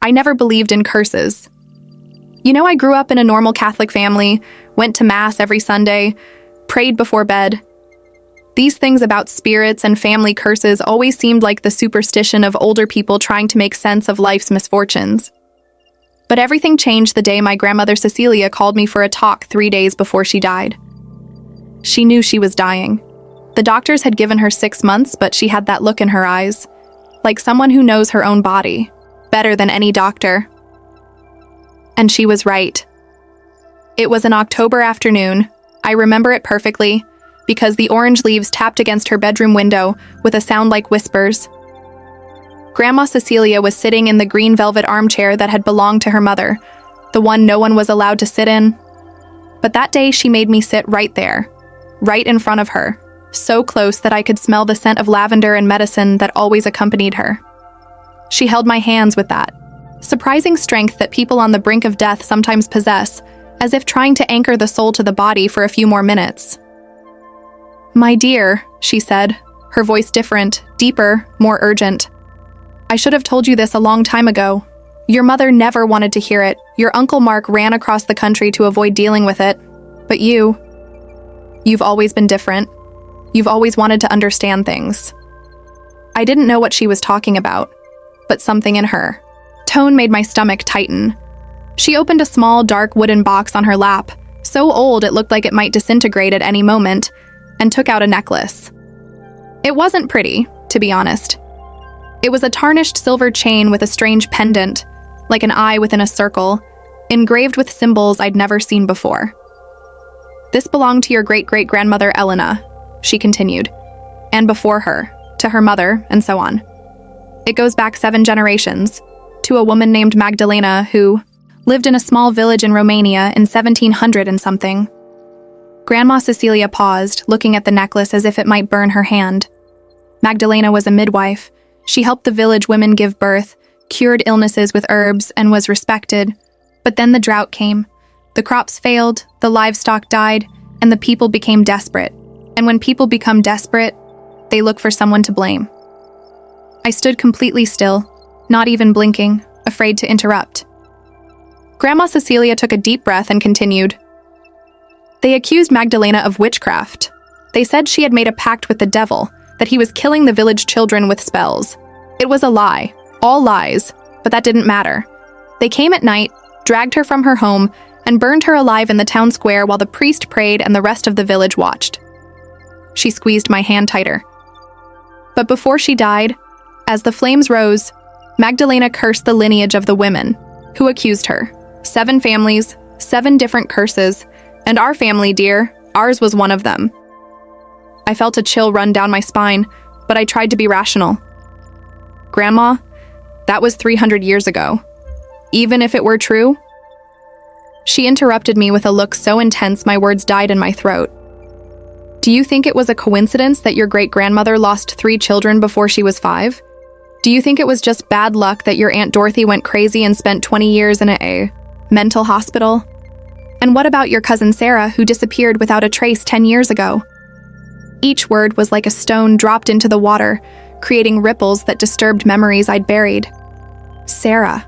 I never believed in curses. You know, I grew up in a normal Catholic family, went to Mass every Sunday, prayed before bed. These things about spirits and family curses always seemed like the superstition of older people trying to make sense of life's misfortunes. But everything changed the day my grandmother Cecilia called me for a talk 3 days before she died. She knew she was dying. The doctors had given her 6 months, but she had that look in her eyes, like someone who knows her own body better than any doctor. And she was right. It was an October afternoon. I remember it perfectly, because the orange leaves tapped against her bedroom window with a sound like whispers. Grandma Cecilia was sitting in the green velvet armchair that had belonged to her mother, the one no one was allowed to sit in. But that day she made me sit right there, right in front of her, so close that I could smell the scent of lavender and medicine that always accompanied her. She held my hands with that surprising strength that people on the brink of death sometimes possess, as if trying to anchor the soul to the body for a few more minutes. "My dear," she said, her voice different, deeper, more urgent. "I should have told you this a long time ago. Your mother never wanted to hear it. Your Uncle Mark ran across the country to avoid dealing with it. But you've always been different. You've always wanted to understand things." I didn't know what she was talking about, but something in her tone made my stomach tighten. She opened a small, dark wooden box on her lap, so old it looked like it might disintegrate at any moment, and took out a necklace. It wasn't pretty, to be honest. It was a tarnished silver chain with a strange pendant, like an eye within a circle, engraved with symbols I'd never seen before. "This belonged to your great-great-grandmother Elena," she continued, "and before her, to her mother, and so on. It goes back 7 generations, to a woman named Magdalena who lived in a small village in Romania in 1700 and something." Grandma Cecilia paused, looking at the necklace as if it might burn her hand. Magdalena was a midwife. She helped the village women give birth, cured illnesses with herbs, and was respected. But then the drought came. The crops failed, the livestock died, and the people became desperate. And when people become desperate, they look for someone to blame. I stood completely still, not even blinking, afraid to interrupt. Grandma Cecilia took a deep breath and continued. "They accused Magdalena of witchcraft. They said she had made a pact with the devil, that he was killing the village children with spells. It was a lie, all lies, but that didn't matter. They came at night, dragged her from her home, and burned her alive in the town square while the priest prayed and the rest of the village watched." She squeezed my hand tighter. But before she died, as the flames rose, Magdalena cursed the lineage of the women who accused her. 7 families, 7 different curses, and our family, dear, ours was one of them. I felt a chill run down my spine, but I tried to be rational. "Grandma, that was 300 years ago. Even if it were true?" She interrupted me with a look so intense my words died in my throat. "Do you think it was a coincidence that your great-grandmother lost 3 children before she was 5? Do you think it was just bad luck that your Aunt Dorothy went crazy and spent 20 years in a mental hospital? And what about your cousin Sarah, who disappeared without a trace 10 years ago?" Each word was like a stone dropped into the water, creating ripples that disturbed memories I'd buried. Sarah.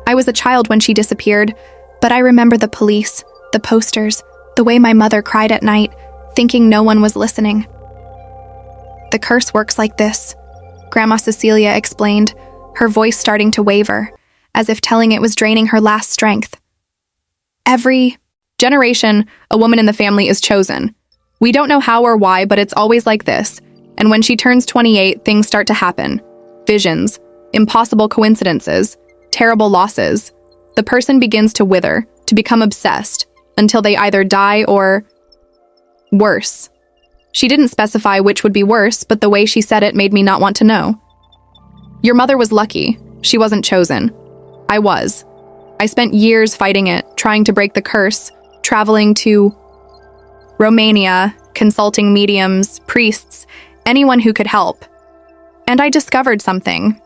I was a child when she disappeared, but I remember the police, the posters, the way my mother cried at night, thinking no one was listening. "The curse works like this," Grandma Cecilia explained, her voice starting to waver, as if telling it was draining her last strength. "Every generation, a woman in the family is chosen. We don't know how or why, but it's always like this. And when she turns 28, things start to happen. Visions, impossible coincidences, terrible losses. The person begins to wither, to become obsessed, until they either die or worse." She didn't specify which would be worse, but the way she said it made me not want to know. "Your mother was lucky. She wasn't chosen. I was. I spent years fighting it, trying to break the curse, traveling to Romania, consulting mediums, priests, anyone who could help. And I discovered something."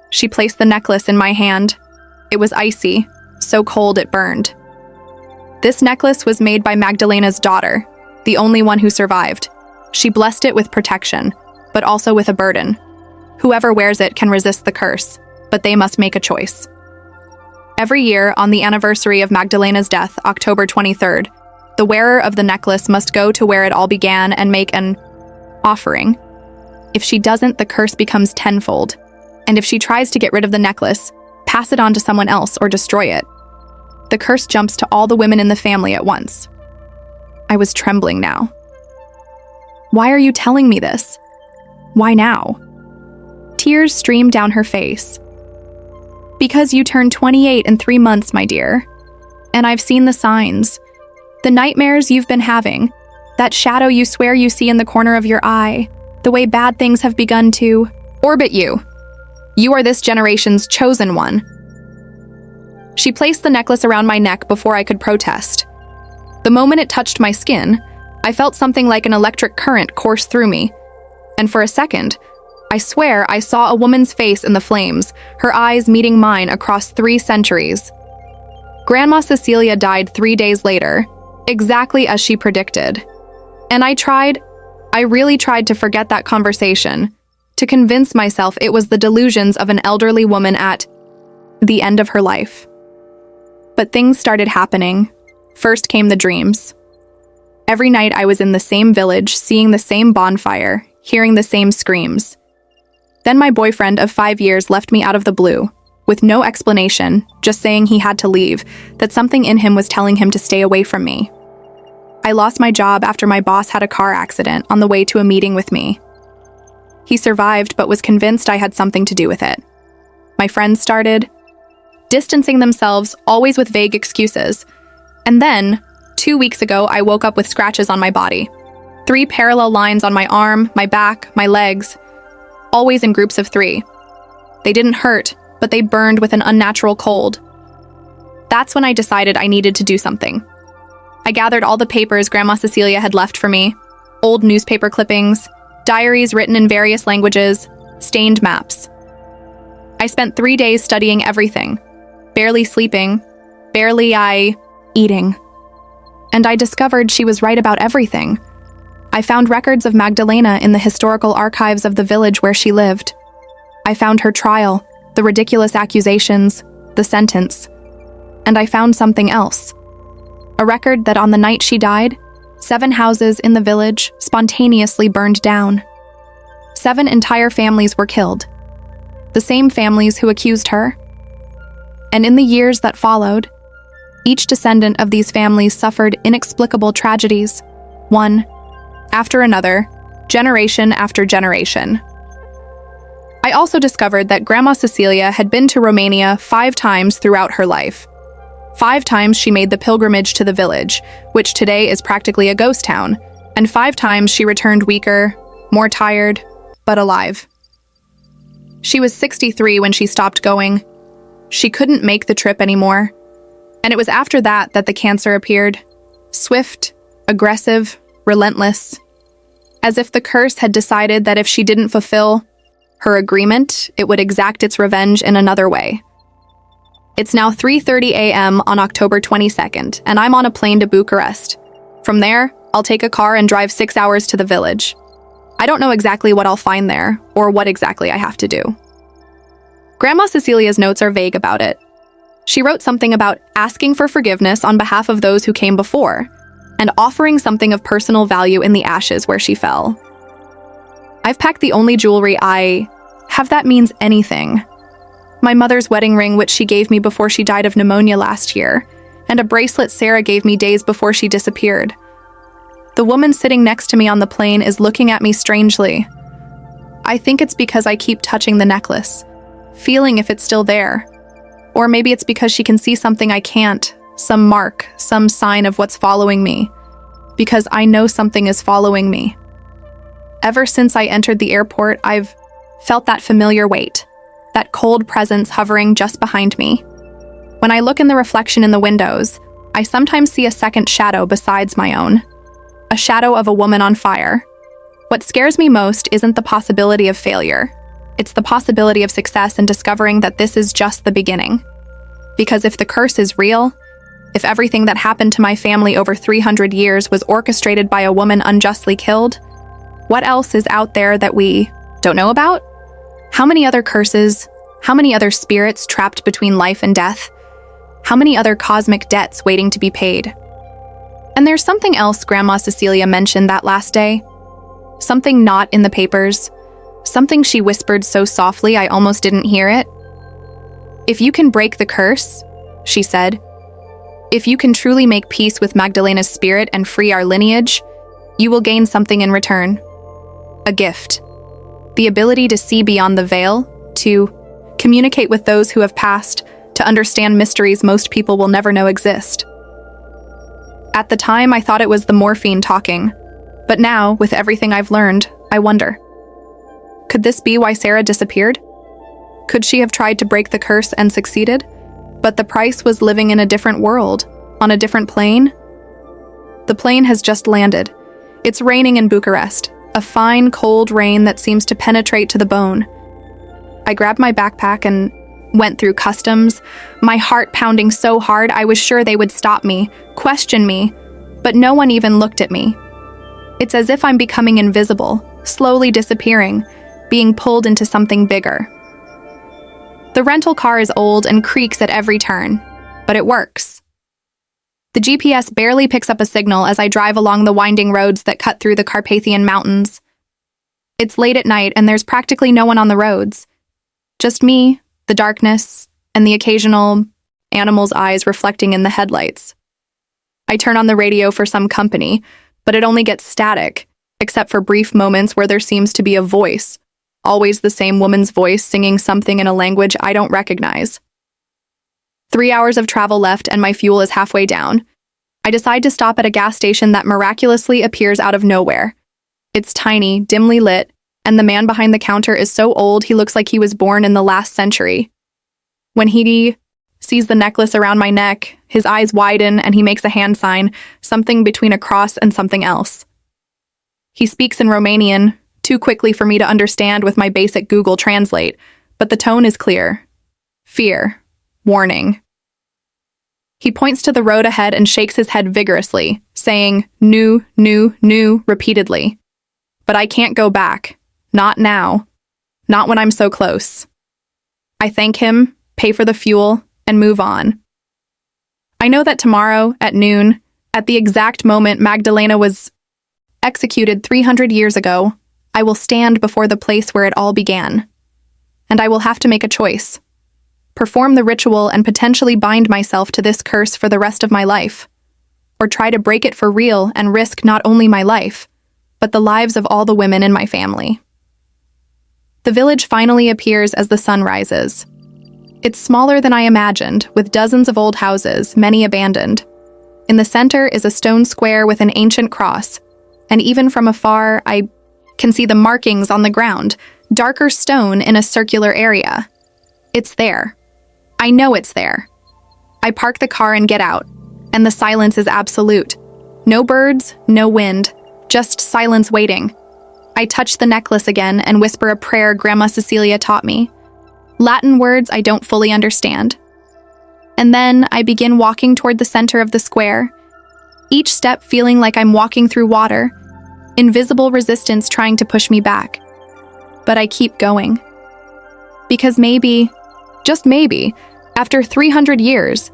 She placed the necklace in my hand. It was icy, so cold it burned. This necklace was made by Magdalena's daughter, the only one who survived. She blessed it with protection, but also with a burden. Whoever wears it can resist the curse, but they must make a choice. Every year, on the anniversary of Magdalena's death, October 23rd, the wearer of the necklace must go to where it all began and make an offering. If she doesn't, the curse becomes tenfold. And if she tries to get rid of the necklace, pass it on to someone else or destroy it, the curse jumps to all the women in the family at once. I was trembling now. Why are you telling me this? Why now? Tears streamed down her face. Because you turned 28 in 3 months, my dear. And I've seen the signs. The nightmares you've been having. That shadow you swear you see in the corner of your eye. The way bad things have begun to orbit you. You are this generation's chosen one. She placed the necklace around my neck before I could protest. The moment it touched my skin, I felt something like an electric current course through me. And for a second, I swear I saw a woman's face in the flames, her eyes meeting mine across 3 centuries. Grandma Cecilia died 3 days later, exactly as she predicted. And I really tried to forget that conversation, to convince myself it was the delusions of an elderly woman at the end of her life. But things started happening. First came the dreams. Every night I was in the same village, seeing the same bonfire, hearing the same screams. Then my boyfriend of 5 years left me out of the blue, with no explanation, just saying he had to leave, that something in him was telling him to stay away from me. I lost my job after my boss had a car accident on the way to a meeting with me. He survived but was convinced I had something to do with it. My friends started distancing themselves, always with vague excuses. And then, 2 weeks ago, I woke up with scratches on my body. 3 parallel lines on my arm, my back, my legs, always in groups of 3. They didn't hurt, but they burned with an unnatural cold. That's when I decided I needed to do something. I gathered all the papers Grandma Cecilia had left for me, old newspaper clippings, diaries written in various languages, stained maps. I spent 3 days studying everything, barely sleeping, barely eating. And I discovered she was right about everything. I found records of Magdalena in the historical archives of the village where she lived. I found her trial, the ridiculous accusations, the sentence. And I found something else. A record that on the night she died, 7 houses in the village spontaneously burned down. 7 entire families were killed. The same families who accused her. And in the years that followed, each descendant of these families suffered inexplicable tragedies, one after another, generation after generation. I also discovered that Grandma Cecilia had been to Romania 5 times throughout her life. 5 times she made the pilgrimage to the village, which today is practically a ghost town, and 5 times she returned weaker, more tired, but alive. She was 63 when she stopped going. She couldn't make the trip anymore. And it was after that that the cancer appeared. Swift, aggressive, relentless. As if the curse had decided that if she didn't fulfill her agreement, it would exact its revenge in another way. It's now 3:30 a.m. on October 22nd, and I'm on a plane to Bucharest. From there, I'll take a car and drive 6 hours to the village. I don't know exactly what I'll find there, or what exactly I have to do. Grandma Cecilia's notes are vague about it. She wrote something about asking for forgiveness on behalf of those who came before, and offering something of personal value in the ashes where she fell. I've packed the only jewelry I have that means anything. My mother's wedding ring, which she gave me before she died of pneumonia last year, and a bracelet Sarah gave me days before she disappeared. The woman sitting next to me on the plane is looking at me strangely. I think it's because I keep touching the necklace, feeling if it's still there. Or maybe it's because she can see something I can't, some mark, some sign of what's following me. Because I know something is following me. Ever since I entered the airport, I've felt that familiar weight, that cold presence hovering just behind me. When I look in the reflection in the windows, I sometimes see a second shadow besides my own. A shadow of a woman on fire. What scares me most isn't the possibility of failure. It's the possibility of success and discovering that this is just the beginning. Because if the curse is real, if everything that happened to my family over 300 years was orchestrated by a woman unjustly killed, what else is out there that we don't know about? How many other curses, how many other spirits trapped between life and death? How many other cosmic debts waiting to be paid? And there's something else Grandma Cecilia mentioned that last day. Something not in the papers. Something she whispered so softly I almost didn't hear it. If you can break the curse, she said, if you can truly make peace with Magdalena's spirit and free our lineage, you will gain something in return. A gift. The ability to see beyond the veil, to communicate with those who have passed, to understand mysteries most people will never know exist. At the time, I thought it was the morphine talking, but now, with everything I've learned, I wonder. Could this be why Sarah disappeared? Could she have tried to break the curse and succeeded? But the price was living in a different world, on a different plane? The plane has just landed. It's raining in Bucharest, a fine, cold rain that seems to penetrate to the bone. I grabbed my backpack and went through customs, my heart pounding so hard I was sure they would stop me, question me, but no one even looked at me. It's as if I'm becoming invisible, slowly disappearing, being pulled into something bigger. The rental car is old and creaks at every turn, but it works. The GPS barely picks up a signal as I drive along the winding roads that cut through the Carpathian Mountains. It's late at night and there's practically no one on the roads. Just me, the darkness, and the occasional animal's eyes reflecting in the headlights. I turn on the radio for some company, but it only gets static, except for brief moments where there seems to be a voice, always the same woman's voice singing something in a language I don't recognize. 3 hours of travel left and my fuel is halfway down. I decide to stop at a gas station that miraculously appears out of nowhere. It's tiny, dimly lit, and the man behind the counter is so old he looks like he was born in the last century. When he sees the necklace around my neck, his eyes widen and he makes a hand sign, something between a cross and something else. He speaks in Romanian, too quickly for me to understand with my basic Google Translate, but the tone is clear. Fear. Warning. He points to the road ahead and shakes his head vigorously, saying, "Nu, nu, nu," repeatedly. But I can't go back. Not now. Not when I'm so close. I thank him, pay for the fuel, and move on. I know that tomorrow, at noon, at the exact moment Magdalena was executed 300 years ago, I will stand before the place where it all began. And I will have to make a choice. Perform the ritual and potentially bind myself to this curse for the rest of my life. Or try to break it for real and risk not only my life, but the lives of all the women in my family. The village finally appears as the sun rises. It's smaller than I imagined, with dozens of old houses, many abandoned. In the center is a stone square with an ancient cross, and even from afar, I can see the markings on the ground, darker stone in a circular area. It's there. I know it's there. I park the car and get out, and the silence is absolute. No birds, no wind, just silence waiting. I touch the necklace again and whisper a prayer Grandma Cecilia taught me. Latin words I don't fully understand. And then I begin walking toward the center of the square, each step feeling like I'm walking through water, invisible resistance trying to push me back. But I keep going. Because maybe, just maybe, after 300 years,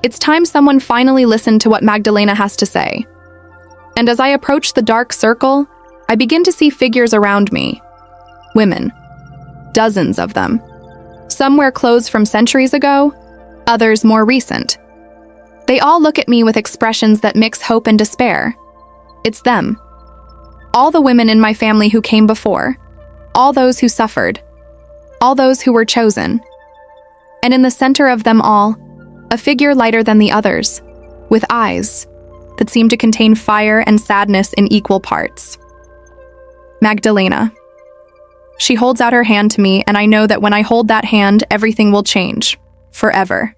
it's time someone finally listened to what Magdalena has to say. And as I approach the dark circle, I begin to see figures around me. Women. Dozens of them. Some wear clothes from centuries ago, others more recent. They all look at me with expressions that mix hope and despair. It's them. All the women in my family who came before. All those who suffered. All those who were chosen. And in the center of them all, a figure lighter than the others, with eyes that seem to contain fire and sadness in equal parts. Magdalena. She holds out her hand to me, and I know that when I hold that hand, everything will change. Forever.